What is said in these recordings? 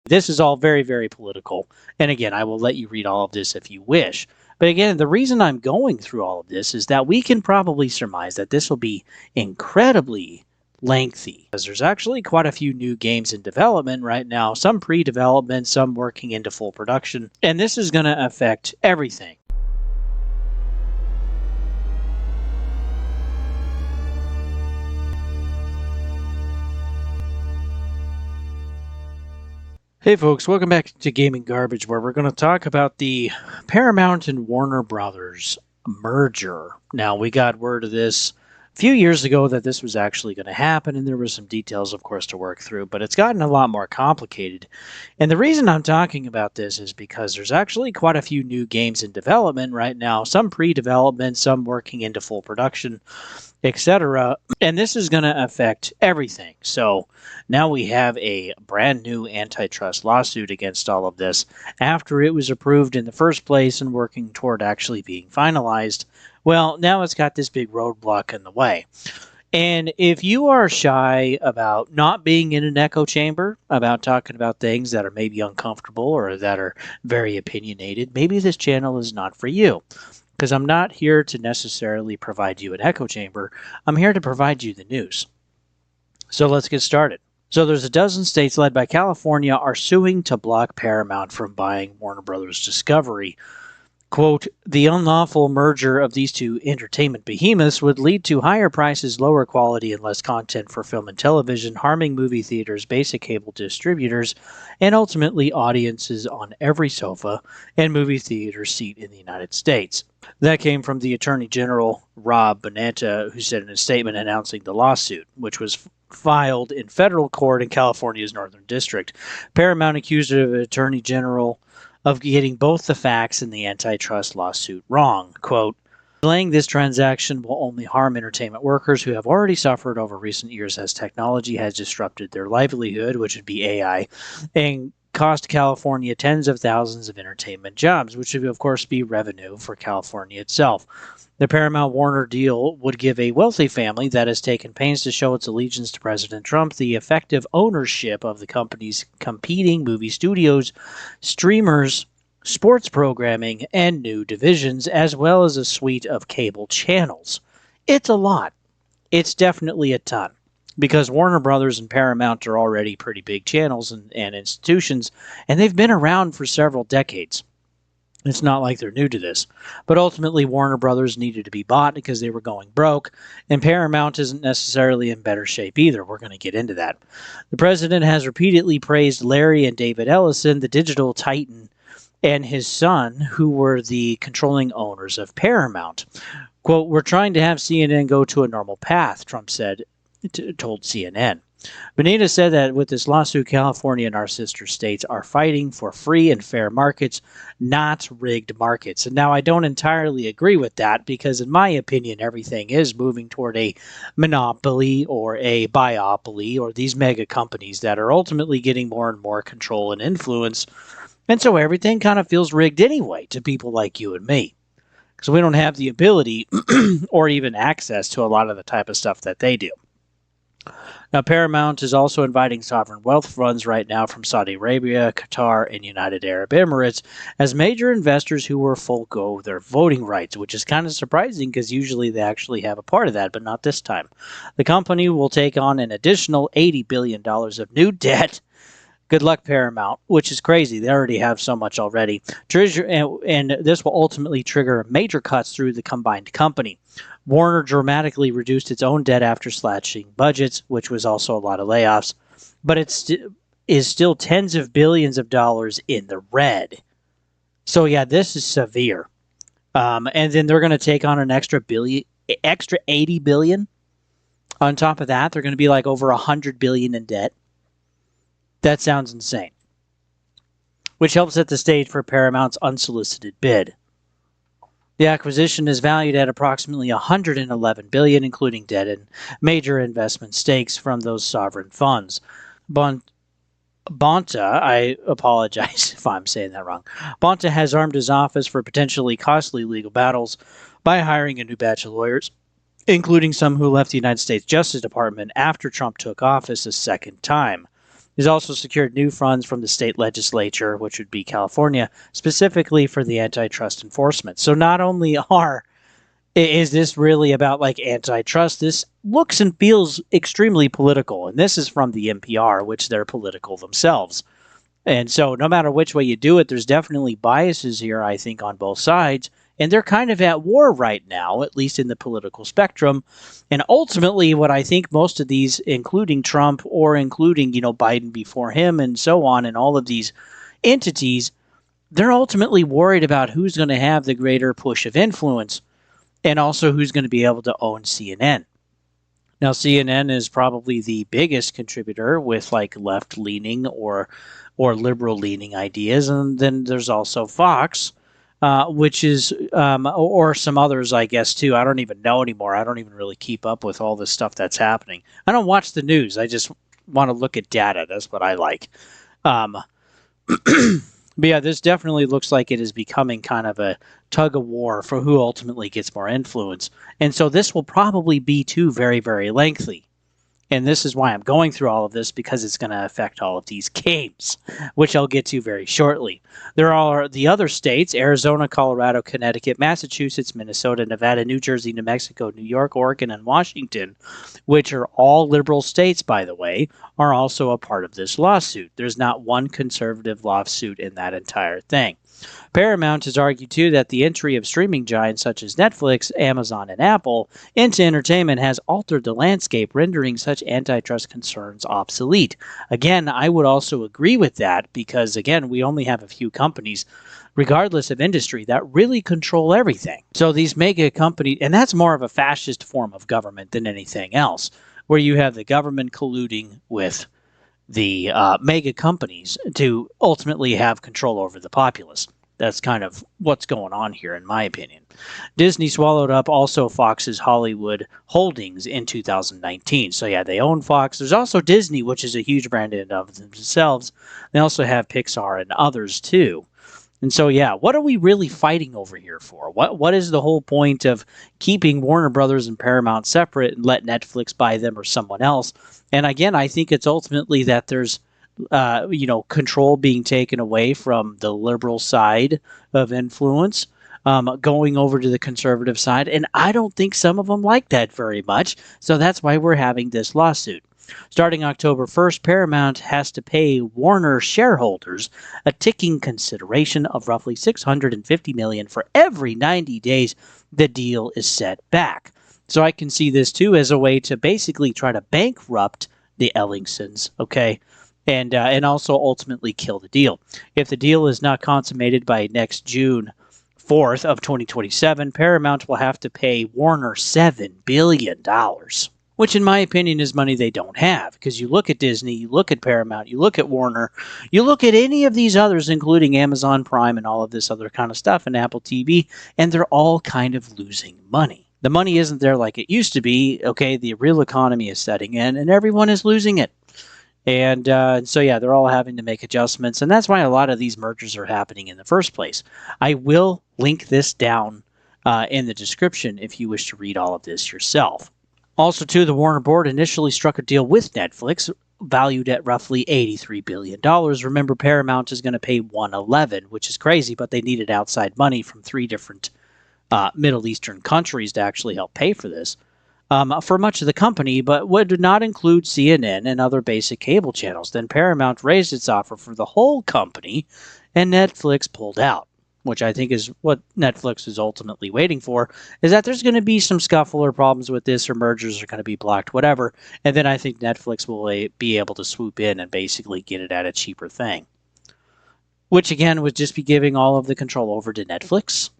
This is all very, very political. And again, I will let you read all of this if you wish. But again, the reason I'm going through all of this is that we can probably surmise that this will be incredibly lengthy, because there's actually quite a few new games in development right now, some pre-development, some working into full production, and this is going to affect everything. Hey folks, welcome back to Gaming Garbage, where we're going to talk about the Paramount and Warner Bros. Merger. Now, we got word of this a few years ago that this was actually going to happen, and there were some details, of course, to work through, but it's gotten a lot more complicated. And the reason I'm talking about this is because there's actually quite a few new games in development right now, some pre-development, some working into full production, etc. And this is going to affect everything. So now we have a brand new antitrust lawsuit against all of this after it was approved in the first place and working toward actually being finalized. Well, now it's got this big roadblock in the way. And if you are shy about not being in an echo chamber, about talking about things that are maybe uncomfortable or that are very opinionated, maybe this channel is not for you. Because I'm not here to necessarily provide you an echo chamber. I'm here to provide you the news. So let's get started. So there's a dozen states led by California are suing to block Paramount from buying Warner Bros. Discovery. Quote, the unlawful merger of these two entertainment behemoths would lead to higher prices, lower quality, and less content for film and television, harming movie theaters, basic cable distributors, and ultimately audiences on every sofa and movie theater seat in the United States. That came from the Attorney General, Rob Bonetta, who said in a statement announcing the lawsuit, which was filed in federal court in California's Northern District. Paramount accused the Attorney General of getting both the facts and the antitrust lawsuit wrong. Quote, delaying this transaction will only harm entertainment workers who have already suffered over recent years as technology has disrupted their livelihood, which would be AI, and cost California tens of thousands of entertainment jobs, which would of course be revenue for California itself. The Paramount-Warner deal would give a wealthy family that has taken pains to show its allegiance to President Trump the effective ownership of the company's competing movie studios, streamers, sports programming, and new divisions, as well as a suite of cable channels. It's a lot. It's definitely a ton. Because Warner Brothers and Paramount are already pretty big channels and institutions, and they've been around for several decades. It's not like they're new to this. But ultimately, Warner Brothers needed to be bought because they were going broke, and Paramount isn't necessarily in better shape either. We're going to get into that. The president has repeatedly praised Larry and David Ellison, the digital titan, and his son, who were the controlling owners of Paramount. Quote, we're trying to have CNN go to a normal path, Trump said, told CNN. Bonita said that with this lawsuit, California and our sister states are fighting for free and fair markets, not rigged markets. And now I don't entirely agree with that because, in my opinion, everything is moving toward a monopoly or a biopoly or these mega companies that are ultimately getting more and more control and influence. And so everything kind of feels rigged anyway to people like you and me because we don't have the ability or even access to a lot of the type of stuff that they do. Now, Paramount is also inviting sovereign wealth funds right now from Saudi Arabia, Qatar, and United Arab Emirates as major investors who will forego their voting rights, which is kind of surprising because usually they actually have a part of that, but not this time. The company will take on an additional $80 billion of new debt. Good luck, Paramount, which is crazy. They already have so much already. And this will ultimately trigger major cuts through the combined company. Warner dramatically reduced its own debt after slashing budgets, which was also a lot of layoffs, but it is still tens of billions of dollars in the red. So yeah, this is severe. And then they're going to take on an extra $80 billion. On top of that, they're going to be like over $100 billion in debt. That sounds insane. Which helps set the stage for Paramount's unsolicited bid. The acquisition is valued at approximately $111 billion, including debt and major investment stakes from those sovereign funds. Bonta, I apologize if I'm saying that wrong. Bonta has armed his office for potentially costly legal battles by hiring a new batch of lawyers, including some who left the United States Justice Department after Trump took office a second time. He's also secured new funds from the state legislature, which would be California, specifically for the antitrust enforcement. So not only is this really about like antitrust, this looks and feels extremely political. And this is from the NPR, which they're political themselves. And so no matter which way you do it, there's definitely biases here, I think, on both sides. And they're kind of at war right now, at least in the political spectrum. And ultimately, what I think most of these, including Trump or including, Biden before him and so on, and all of these entities, they're ultimately worried about who's going to have the greater push of influence and also who's going to be able to own CNN. Now, CNN is probably the biggest contributor with like left-leaning or liberal-leaning ideas, and then there's also Fox, which is or some others, I guess, too. I don't even know anymore. I don't even really keep up with all this stuff that's happening. I don't watch the news. I just want to look at data. That's what I like. But yeah, this definitely looks like it is becoming kind of a tug of war for who ultimately gets more influence. And so this will probably be too very, very lengthy. And this is why I'm going through all of this, because it's going to affect all of these games, which I'll get to very shortly. There are the other states: Arizona, Colorado, Connecticut, Massachusetts, Minnesota, Nevada, New Jersey, New Mexico, New York, Oregon, and Washington, which are all liberal states, by the way, are also a part of this lawsuit. There's not one conservative lawsuit in that entire thing. Paramount has argued, too, that the entry of streaming giants such as Netflix, Amazon, and Apple into entertainment has altered the landscape, rendering such antitrust concerns obsolete. Again, I would also agree with that because, again, we only have a few companies, regardless of industry, that really control everything. So these mega companies, and that's more of a fascist form of government than anything else, where you have the government colluding with the mega companies to ultimately have control over the populace. That's kind of what's going on here, in my opinion. Disney swallowed up also Fox's Hollywood holdings in 2019. So yeah, they own Fox. There's also Disney, which is a huge brand in and of themselves. They also have Pixar and others too. And so, yeah, what are we really fighting over here for? What is the whole point of keeping Warner Brothers and Paramount separate and let Netflix buy them or someone else? And again, I think it's ultimately that there's, control being taken away from the liberal side of influence, going over to the conservative side. And I don't think some of them like that very much. So that's why we're having this lawsuit. Starting October 1st, Paramount has to pay Warner shareholders a ticking consideration of roughly $650 million for every 90 days the deal is set back. So I can see this too as a way to basically try to bankrupt the Ellingsons, okay, and also ultimately kill the deal. If the deal is not consummated by next June 4th of 2027, Paramount will have to pay Warner $7 billion. Which in my opinion is money they don't have, because you look at Disney, you look at Paramount, you look at Warner, you look at any of these others, including Amazon Prime and all of this other kind of stuff, and Apple TV, and they're all kind of losing money. The money isn't there like it used to be. Okay, the real economy is setting in, and everyone is losing it. And so, yeah, they're all having to make adjustments, and that's why a lot of these mergers are happening in the first place. I will link this down in the description if you wish to read all of this yourself. Also, too, the Warner Board initially struck a deal with Netflix valued at roughly $83 billion. Remember, Paramount is going to pay $111, which is crazy, but they needed outside money from 3 different Middle Eastern countries to actually help pay for this for much of the company, but would not include CNN and other basic cable channels. Then Paramount raised its offer for the whole company, and Netflix pulled out. Which I think is what Netflix is ultimately waiting for, is that there's going to be some scuffle or problems with this, or mergers are going to be blocked, whatever. And then I think Netflix will be able to swoop in and basically get it at a cheaper thing. Which again would just be giving all of the control over to Netflix.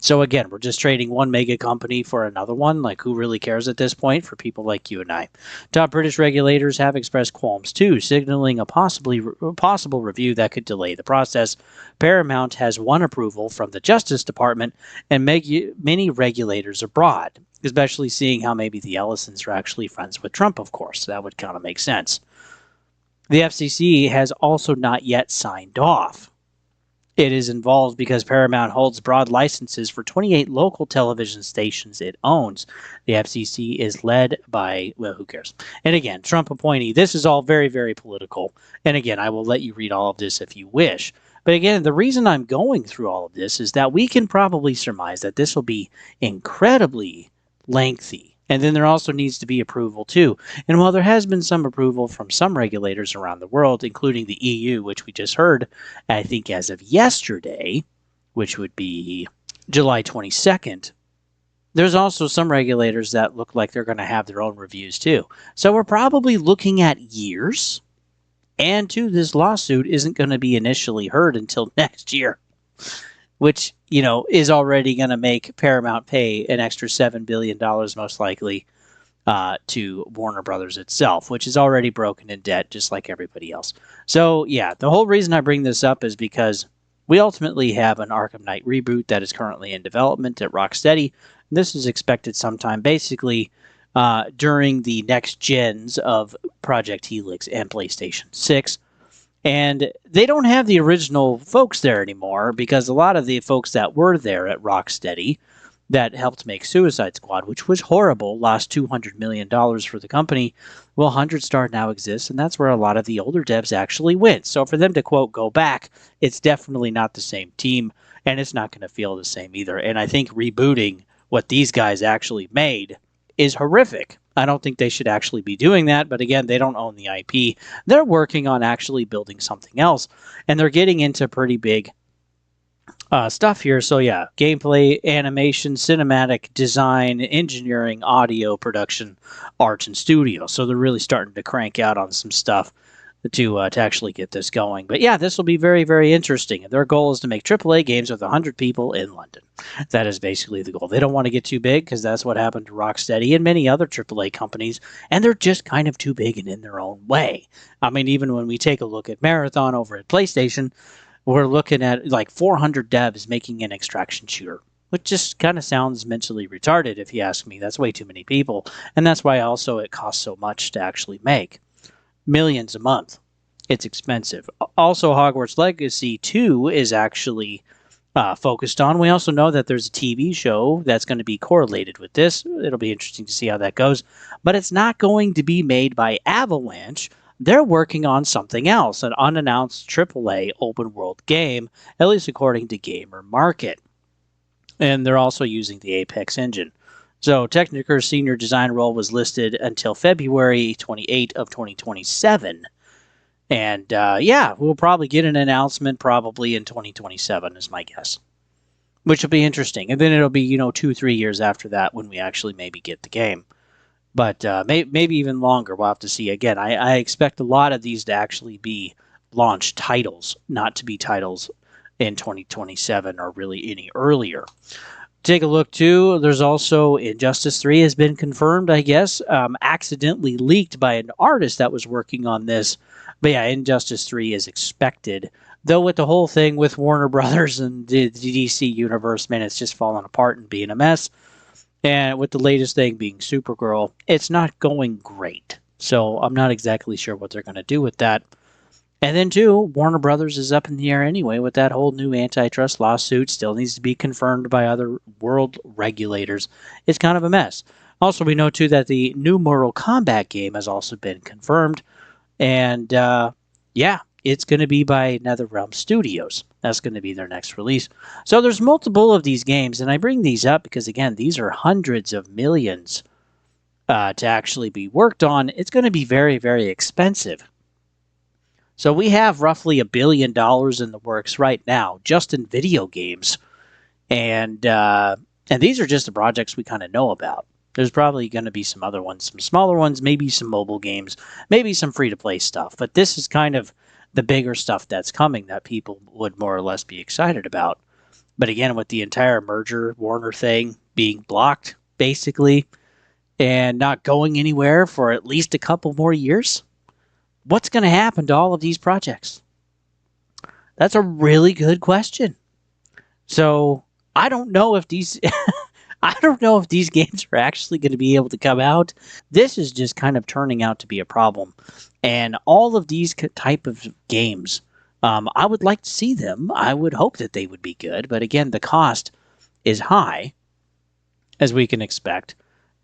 So again, we're just trading one mega company for another one. Like, who really cares at this point for people like you and I? Top British regulators have expressed qualms too, signaling a possible review that could delay the process. Paramount has won approval from the Justice Department and many regulators abroad, especially seeing how maybe the Ellisons are actually friends with Trump, of course. That would kind of make sense. The FCC has also not yet signed off. It is involved because Paramount holds broad licenses for 28 local television stations it owns. The FCC is led by, well, who cares? And again, Trump appointee. This is all very, very political. And again, I will let you read all of this if you wish. But again, the reason I'm going through all of this is that we can probably surmise that this will be incredibly lengthy. And then there also needs to be approval too. And while there has been some approval from some regulators around the world, including the EU, which we just heard, I think as of yesterday, which would be July 22nd, there's also some regulators that look like they're going to have their own reviews too. So we're probably looking at years. And two, this lawsuit isn't going to be initially heard until next year, which, is already going to make Paramount pay an extra $7 billion most likely to Warner Brothers itself, which is already broken in debt just like everybody else. So, yeah, the whole reason I bring this up is because we ultimately have an Arkham Knight reboot that is currently in development at Rocksteady. This is expected sometime basically during the next gens of Project Helix and PlayStation 6. And they don't have the original folks there anymore because a lot of the folks that were there at Rocksteady that helped make Suicide Squad, which was horrible, lost $200 million for the company. Well, 100 Star now exists, and that's where a lot of the older devs actually went. So for them to, quote, go back, it's definitely not the same team, and it's not going to feel the same either. And I think rebooting what these guys actually made is horrific. I don't think they should actually be doing that, but again, they don't own the IP. They're working on actually building something else, and they're getting into pretty big stuff here. So yeah, gameplay, animation, cinematic design, engineering, audio production, art, and studio. So they're really starting to crank out on some stuff to actually get this going. But yeah, this will be very, very interesting. And their goal is to make AAA games with 100 people in London. That is basically the goal. They don't want to get too big because that's what happened to Rocksteady and many other AAA companies, and they're just kind of too big and in their own way. I mean, even when we take a look at Marathon over at PlayStation, we're looking at like 400 devs making an extraction shooter, which just kind of sounds mentally retarded if you ask me. That's way too many people, and that's why also it costs so much to actually make. Millions a month. It's expensive. Also, Hogwarts Legacy 2 is actually focused on. We also know that there's a TV show that's going to be correlated with this. It'll be interesting to see how that goes. But it's not going to be made by Avalanche. They're working on something else, an unannounced AAA open world game, at least according to Gamer Market. And they're also using the Apex engine. So Techniker's senior design role was listed until February 28 of 2027. And yeah, we'll probably get an announcement probably in 2027 is my guess, which will be interesting. And then it'll be, 2-3 years after that when we actually maybe get the game. But maybe even longer. We'll have to see. Again, I expect a lot of these to actually be launch titles, not to be titles in 2027 or really any earlier. Take a look too. There's also Injustice 3 has been confirmed, I guess, accidentally leaked by an artist that was working on this. But yeah, Injustice 3 is expected. Though with the whole thing with Warner Brothers and the DC universe, man, it's just falling apart and being a mess. And with the latest thing being Supergirl, it's not going great. So I'm not exactly sure what they're going to do with that. And then, too, Warner Brothers is up in the air anyway with that whole new antitrust lawsuit. Still needs to be confirmed by other world regulators. It's kind of a mess. Also, we know, too, that the new Mortal Kombat game has also been confirmed. And, yeah, it's going to be by NetherRealm Studios. That's going to be their next release. So there's multiple of these games, and I bring these up because, again, these are hundreds of millions to actually be worked on. It's going to be very, very expensive. So we have roughly $1 billion in the works right now, just in video games. And these are just the projects we kind of know about. There's probably going to be some other ones, some smaller ones, maybe some mobile games, maybe some free-to-play stuff. But this is kind of the bigger stuff that's coming that people would more or less be excited about. But again, with the entire merger Warner thing being blocked, basically, and not going anywhere for at least a couple more years, what's going to happen to all of these projects? That's a really good question. So I don't know if these games are actually going to be able to come out. This is just kind of turning out to be a problem. And all of these type of games I would like to see them. I would hope that they would be good. But again, the cost is high, as we can expect.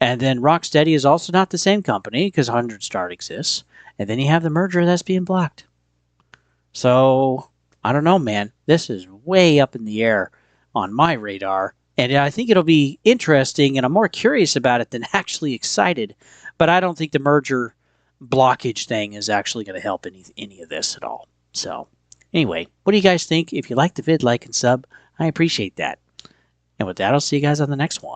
And then Rocksteady is also not the same company because 100 Star exists. And then you have the merger that's being blocked. So I don't know, man. This is way up in the air on my radar. And I think it'll be interesting, and I'm more curious about it than actually excited. But I don't think the merger blockage thing is actually going to help any of this at all. So anyway, what do you guys think? If you like the vid, like and sub. I appreciate that. And with that, I'll see you guys on the next one.